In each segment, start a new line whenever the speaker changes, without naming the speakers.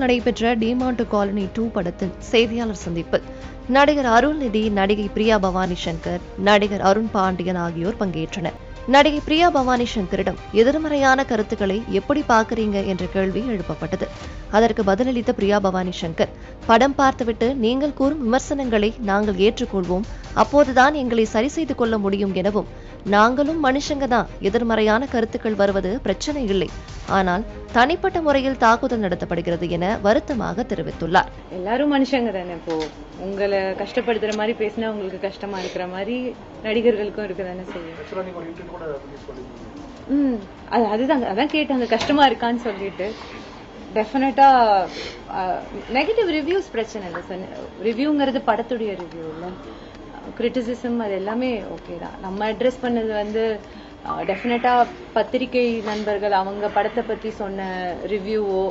நடைபெற்ற demand colony 2 படத்தின் செய்தியாளர் சந்திப்பில் நடிகர் அருள்நிதி, நடிகை பிரியா பவானி சங்கர், நடிகர் அருண் பாண்டியன் ஆகியோர் பங்கேற்றனர். நடிகை பிரியா பவானி சங்கரிடம் எதிர்மறையான கருத்துக்களை எப்படி பார்க்கறீங்க என்ற கேள்வி எழுப்பப்பட்டது. அதற்கு பதிலளித்த பிரியா பவானி சங்கர், படம் பார்த்துவிட்டு நீங்கள் கூறும் விமர்சனங்களை நாங்கள் ஏற்றுக்கொள்வோம், அப்போதுதான் எங்களை சரி செய்து கொள்ள முடியும் எனவும், நாங்களும் மனுஷங்க தான், எதிர்மறையான கருத்துக்கள் வருவது பிரச்சனை இல்லை, ஆனால் தனிப்பட்ட முறையில் தாக்குதல் நடத்தப்படுகிறது என வருத்தமாக தெரிவித்துள்ளார்.
எல்லாரும் மனுஷங்க தானே. இப்போ உங்களை கஷ்டப்படுத்துற மாதிரி பேசினா உங்களுக்கு கஷ்டமா இருக்கிற மாதிரி நடிகர்களுக்கும் இருக்குதானே செய்யும். அதுதான் அதான் கேட்டாங்க, கஷ்டமா இருக்கான்னு சொல்லிட்டு. டெஃபினட்டா நெகட்டிவ் ரிவ்யூஸ் பிரச்சனை இல்லை சார். ரிவ்யூங்கிறது படத்துடைய ரிவ்யூ இல்லை, கிரிட்டிசிசம் அது எல்லாமே ஓகே தான். நம்ம அட்ரஸ் பண்ணது டெஃபினட்டா பத்திரிகை நண்பர்கள் அவங்க படத்தை பத்தி சொன்ன ரிவ்யூவோ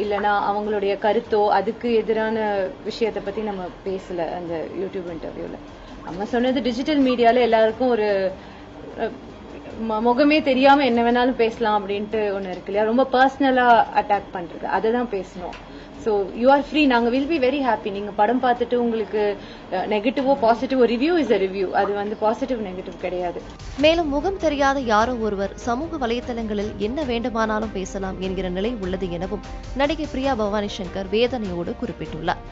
இல்லைன்னா அவங்களுடைய கருத்தோ அதுக்கு எதிரான விஷயத்தை பத்தி நம்ம பேசல அந்த யூடியூப் இன்டர்வியூல. நம்ம சொன்னது டிஜிட்டல் மீடியால எல்லாருக்கும் ஒரு முகமே தெரியாம என்ன வேணாலும் பேசலாம் அப்படின்ட்டு ஒண்ணு இருக்கு இல்லையா, ரொம்ப பர்சனலா அட்டாக் பண்றது, அதை தான் பேசணும். ஸோ யூ ஆர் ஃப்ரீ, நாங்கள் வில் பி வெரி ஹாப்பி. நீங்க படம் பார்த்துட்டு உங்களுக்கு நெகட்டிவோ பாசிட்டிவோ, ரிவ்யூ இஸ் அ ரிவ்யூ, அது பாசிட்டிவ் நெகட்டிவ் கிடையாது.
மேலும் முகம் தெரியாத யாரோ ஒருவர் சமூக வலைதளங்களில் என்ன வேண்டுமானாலும் பேசலாம் என்கிற நிலை உள்ளது எனவும் நடிகை பிரியா பவானி சங்கர் வேதனையோடு குறிப்பிட்டுள்ளார்.